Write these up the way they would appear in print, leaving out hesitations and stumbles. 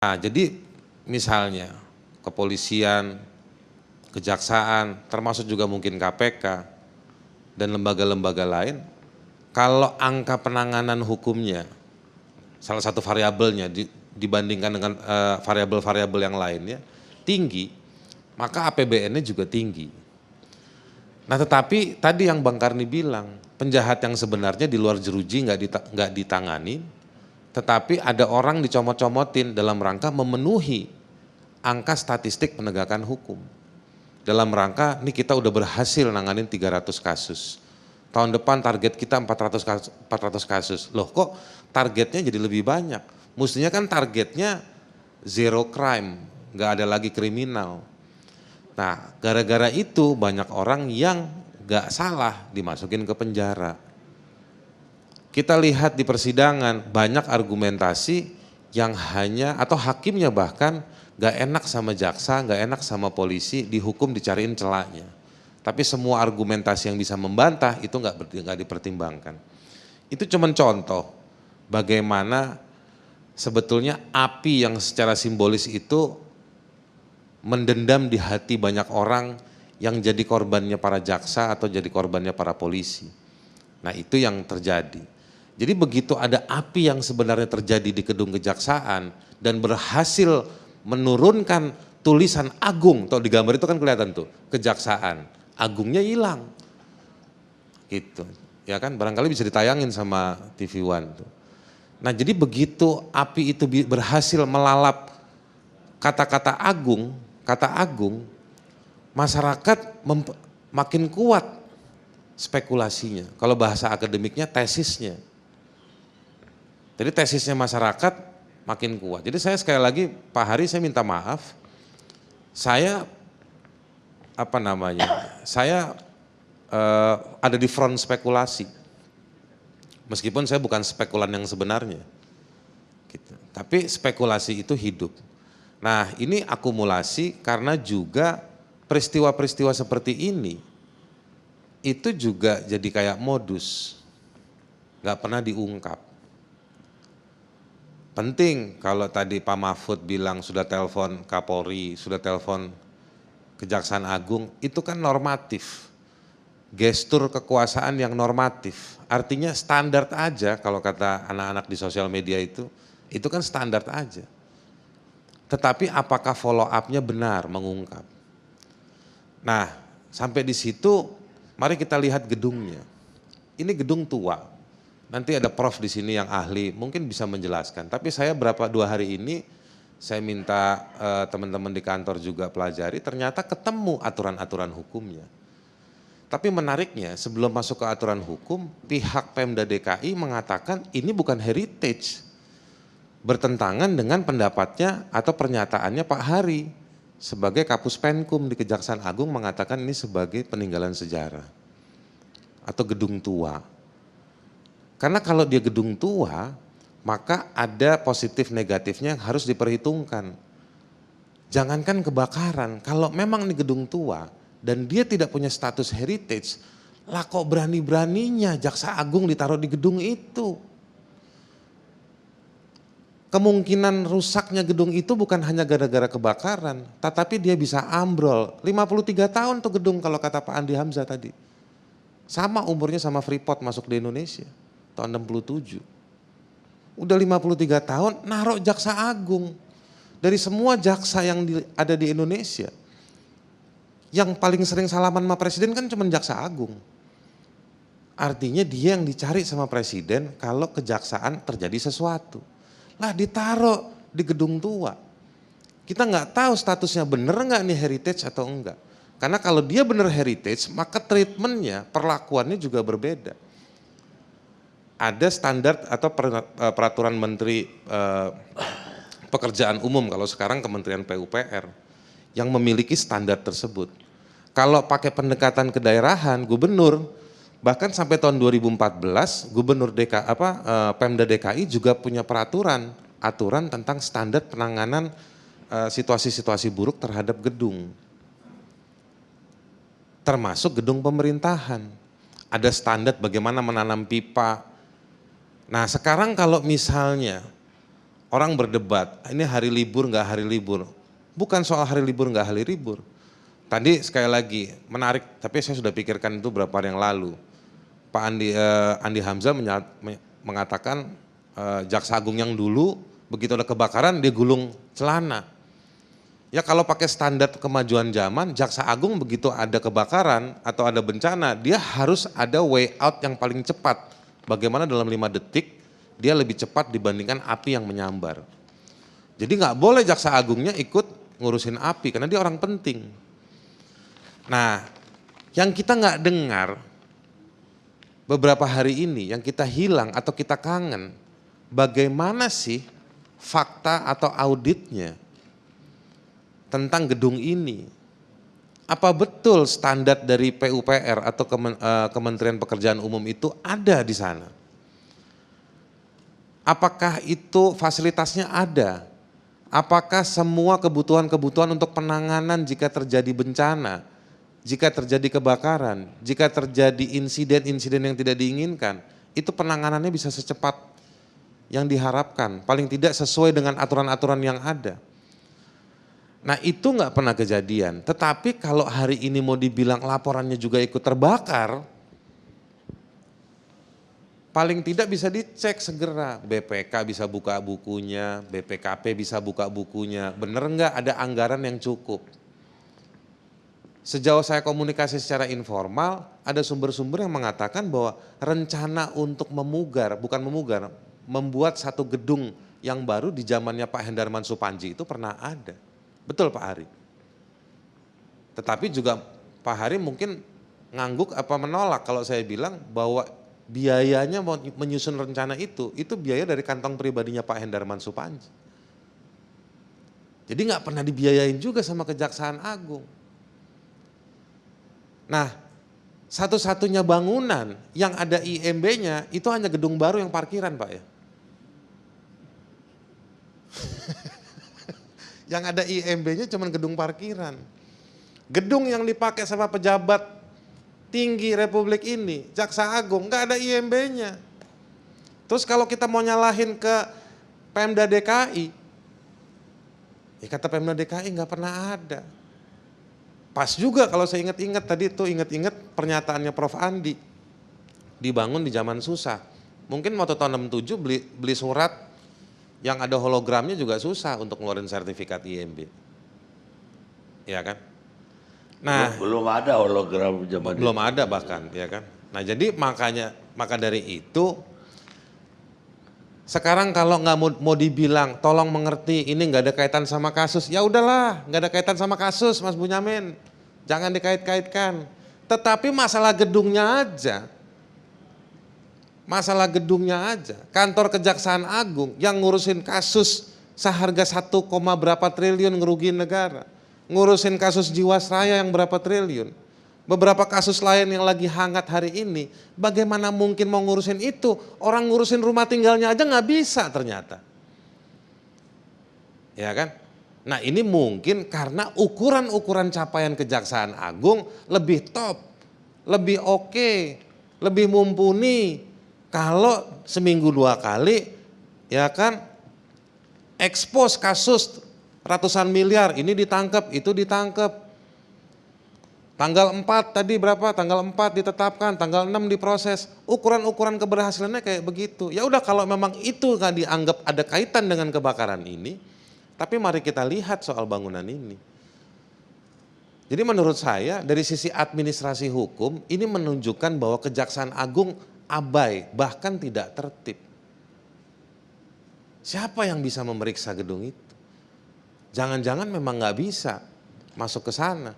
Nah, jadi misalnya kepolisian, kejaksaan, termasuk juga mungkin KPK dan lembaga-lembaga lain, kalau angka penanganan hukumnya salah satu variabelnya dibandingkan dengan variabel-variabel yang lainnya tinggi, maka APBN-nya juga tinggi. Nah, tetapi tadi yang Bang Karni bilang, penjahat yang sebenarnya di luar jeruji nggak ditangani, tetapi ada orang dicomot-comotin dalam rangka memenuhi angka statistik penegakan hukum. Dalam rangka, ini kita udah berhasil nanganin 300 kasus. Tahun depan target kita 400 kasus. Loh kok targetnya jadi lebih banyak? Mestinya kan targetnya zero crime, nggak ada lagi kriminal. Nah, gara-gara itu banyak orang yang nggak salah dimasukin ke penjara. Kita lihat di persidangan banyak argumentasi yang hanya atau hakimnya bahkan gak enak sama jaksa, gak enak sama polisi, dihukum dicariin celahnya. Tapi semua argumentasi yang bisa membantah itu gak dipertimbangkan. Itu cuma contoh bagaimana sebetulnya api yang secara simbolis itu mendendam di hati banyak orang yang jadi korbannya para jaksa atau jadi korbannya para polisi. Nah, itu yang terjadi. Jadi begitu ada api yang sebenarnya terjadi di gedung kejaksaan dan berhasil menurunkan tulisan Agung, atau di gambar itu kan kelihatan tuh, kejaksaan, Agungnya hilang. Gitu. Ya kan, barangkali bisa ditayangin sama TV One tuh. Nah, jadi begitu api itu berhasil melalap kata-kata Agung, kata Agung, masyarakat makin kuat spekulasinya. Kalau bahasa akademiknya tesisnya. Jadi tesisnya masyarakat makin kuat. Jadi saya sekali lagi Pak Hari saya minta maaf, saya saya ada di front spekulasi. Meskipun saya bukan spekulan yang sebenarnya. Gitu. Tapi spekulasi itu hidup. Nah, ini akumulasi karena juga peristiwa-peristiwa seperti ini itu juga jadi kayak modus, nggak pernah diungkap. Penting kalau tadi Pak Mahfud bilang sudah telepon Kapolri, sudah telepon Kejaksaan Agung, itu kan normatif. Gestur kekuasaan yang normatif. Artinya standar aja kalau kata anak-anak di sosial media itu kan standar aja. Tetapi apakah follow up-nya benar mengungkap? Nah, sampai di situ mari kita lihat gedungnya. Ini gedung tua. Nanti ada Prof di sini yang ahli, mungkin bisa menjelaskan. Tapi saya 2 hari ini, saya minta teman-teman di kantor juga pelajari, ternyata ketemu aturan-aturan hukumnya. Tapi menariknya, sebelum masuk ke aturan hukum, pihak Pemda DKI mengatakan ini bukan heritage. Bertentangan dengan pendapatnya atau pernyataannya Pak Hari. Sebagai Kapus Penkum di Kejaksaan Agung mengatakan ini sebagai peninggalan sejarah. Atau gedung tua. Karena kalau dia gedung tua, maka ada positif negatifnya yang harus diperhitungkan. Jangankan kebakaran, kalau memang ini gedung tua dan dia tidak punya status heritage, lah kok berani-beraninya Jaksa Agung ditaruh di gedung itu. Kemungkinan rusaknya gedung itu bukan hanya gara-gara kebakaran, tetapi dia bisa ambrol. 53 tahun tuh gedung kalau kata Pak Andi Hamzah tadi. Sama umurnya sama Freeport masuk di Indonesia. Tahun 67. Udah 53 tahun naruh Jaksa Agung. Dari semua jaksa yang ada di Indonesia, yang paling sering salaman sama presiden kan cuma Jaksa Agung. Artinya dia yang dicari sama presiden kalau kejaksaan terjadi sesuatu. Lah ditaruh di gedung tua. Kita nggak tahu statusnya bener nggak nih heritage atau enggak. Karena kalau dia bener heritage maka treatmentnya, perlakuannya juga berbeda. Ada standar atau peraturan Menteri Pekerjaan Umum, kalau sekarang Kementerian PUPR, yang memiliki standar tersebut. Kalau pakai pendekatan kedaerahan, gubernur, bahkan sampai tahun 2014, gubernur Pemda DKI juga punya aturan tentang standar penanganan situasi-situasi buruk terhadap gedung. Termasuk gedung pemerintahan. Ada standar bagaimana menanam pipa. Nah, sekarang kalau misalnya Orang berdebat, ini hari libur nggak hari libur. Bukan soal hari libur nggak hari libur. Tadi sekali lagi menarik, tapi saya sudah pikirkan itu berapa hari yang lalu. Pak Andi Hamzah mengatakan Jaksa Agung yang dulu begitu ada kebakaran dia gulung celana. Ya kalau pakai standar kemajuan zaman, Jaksa Agung begitu ada kebakaran atau ada bencana, dia harus ada way out yang paling cepat. Bagaimana dalam 5 detik dia lebih cepat dibandingkan api yang menyambar. Jadi nggak boleh Jaksa Agungnya ikut ngurusin api karena dia orang penting. Nah, yang kita nggak dengar beberapa hari ini, yang kita hilang atau kita kangen, bagaimana sih fakta atau auditnya tentang gedung ini? Apa betul standar dari PUPR atau Kementerian Pekerjaan Umum itu ada di sana? Apakah itu fasilitasnya ada? Apakah semua kebutuhan-kebutuhan untuk penanganan jika terjadi bencana, jika terjadi kebakaran, jika terjadi insiden-insiden yang tidak diinginkan, itu penanganannya bisa secepat yang diharapkan, paling tidak sesuai dengan aturan-aturan yang ada. Nah itu nggak pernah kejadian, tetapi kalau hari ini mau dibilang laporannya juga ikut terbakar, paling tidak bisa dicek segera, BPK bisa buka bukunya, BPKP bisa buka bukunya, bener nggak ada anggaran yang cukup. Sejauh saya komunikasi secara informal, ada sumber-sumber yang mengatakan bahwa rencana untuk membuat satu gedung yang baru di zamannya Pak Hendarman Supandji itu pernah ada. Betul Pak Hari. Tetapi juga Pak Hari mungkin ngangguk apa menolak kalau saya bilang bahwa biayanya menyusun rencana itu biaya dari kantong pribadinya Pak Hendarman Supandji. Jadi nggak pernah dibiayain juga sama Kejaksaan Agung. Nah, satu-satunya bangunan yang ada IMB-nya itu hanya gedung baru yang parkiran Pak ya. Yang ada IMB-nya cuma gedung parkiran. Gedung yang dipakai sama pejabat tinggi Republik ini, Jaksa Agung, nggak ada IMB-nya. Terus kalau kita mau nyalahin ke Pemda DKI, ya kata Pemda DKI nggak pernah ada. Pas juga kalau saya ingat-ingat tadi tuh ingat-ingat pernyataannya Prof. Andi, dibangun di zaman susah. Mungkin waktu tahun 67 beli surat yang ada hologramnya juga susah untuk ngeluarin sertifikat IMB. Ya kan? Nah, belum ada hologram zaman belum ada bahkan, ya kan? Nah, jadi maka dari itu sekarang kalau nggak mau dibilang tolong mengerti ini nggak ada kaitan sama kasus, ya udahlah nggak ada kaitan sama kasus Mas Bunyamin, jangan dikait-kaitkan. Tetapi masalah gedungnya aja, kantor Kejaksaan Agung yang ngurusin kasus seharga 1, berapa triliun ngerugiin negara, ngurusin kasus Jiwasraya yang berapa triliun, beberapa kasus lain yang lagi hangat hari ini, bagaimana mungkin mau ngurusin itu? Orang ngurusin rumah tinggalnya aja nggak bisa ternyata. Ya kan? Nah ini mungkin karena ukuran-ukuran capaian Kejaksaan Agung lebih top, lebih oke, lebih mumpuni. Kalau seminggu 2 kali, ya kan, expose kasus ratusan miliar, ini ditangkap, itu ditangkap. Tanggal 4 tadi berapa? Tanggal 4 ditetapkan, tanggal 6 diproses. Ukuran-ukuran keberhasilannya kayak begitu. Ya udah kalau memang itu nggak dianggap ada kaitan dengan kebakaran ini, tapi mari kita lihat soal bangunan ini. Jadi menurut saya dari sisi administrasi hukum ini menunjukkan bahwa Kejaksaan Agung abai, bahkan tidak tertib. Siapa yang bisa memeriksa gedung itu? Jangan-jangan memang nggak bisa masuk ke sana.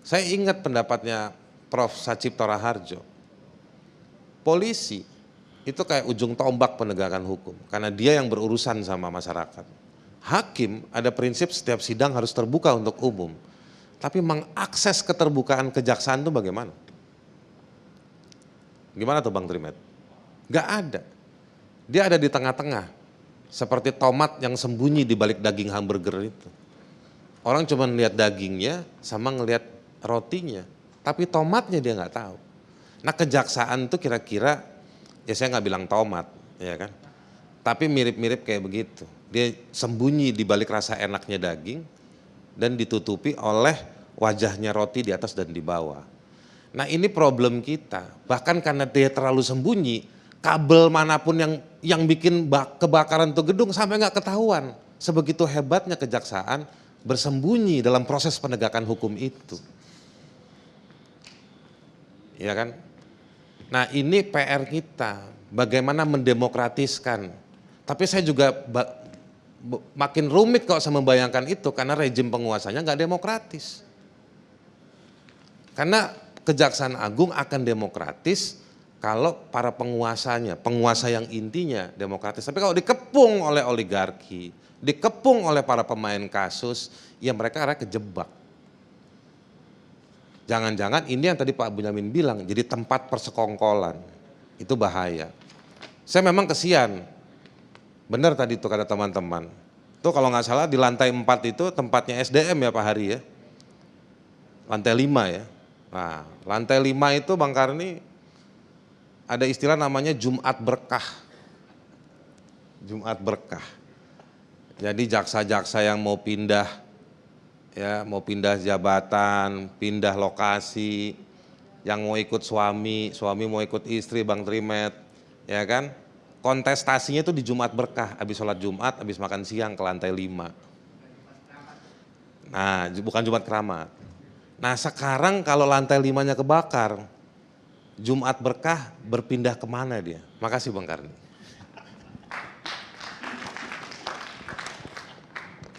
Saya ingat pendapatnya Prof. Sacipto Raharjo. Polisi itu kayak ujung tombak penegakan hukum, karena dia yang berurusan sama masyarakat. Hakim ada prinsip setiap sidang harus terbuka untuk umum. Tapi mengakses keterbukaan kejaksaan itu bagaimana? Gimana tuh Bang Trimet? Gak ada. Dia ada di tengah-tengah. Seperti tomat yang sembunyi di balik daging hamburger itu. Orang cuma lihat dagingnya sama ngelihat rotinya. Tapi tomatnya dia nggak tahu. Nah kejaksaan itu kira-kira, ya saya nggak bilang tomat, ya kan. Tapi mirip-mirip kayak begitu. Dia sembunyi di balik rasa enaknya daging dan ditutupi oleh wajahnya roti di atas dan di bawah. Nah ini problem kita, bahkan karena dia terlalu sembunyi, kabel manapun yang bikin kebakaran tuh gedung sampai nggak ketahuan. Sebegitu hebatnya kejaksaan bersembunyi dalam proses penegakan hukum itu. Ya kan? Nah ini PR kita, bagaimana mendemokratiskan. Tapi saya juga makin rumit kalau saya membayangkan itu karena rejim penguasanya nggak demokratis. Karena Kejaksaan Agung akan demokratis kalau para penguasanya, penguasa yang intinya demokratis. Tapi kalau dikepung oleh oligarki, dikepung oleh para pemain kasus, ya mereka akhirnya kejebak. Jangan-jangan ini yang tadi Pak Bunyamin bilang, jadi tempat persekongkolan. Itu bahaya. Saya memang kesian. Benar tadi itu kata teman-teman. Itu kalau nggak salah di lantai 4 itu tempatnya SDM ya Pak Hari ya. Lantai 5 ya. Nah lantai 5 itu Bang Karni ada istilah namanya Jumat Berkah. Jumat Berkah. Jadi jaksa-jaksa yang mau pindah ya, mau pindah jabatan, pindah lokasi, yang mau ikut suami mau ikut istri Bang Trimet, ya kan? Kontestasinya itu di Jumat Berkah, habis sholat Jumat, habis makan siang ke lantai 5. Nah, bukan Jumat Keramat. Nah sekarang kalau lantai 5-nya kebakar, Jumat Berkah berpindah kemana dia? Makasih Bang Karni.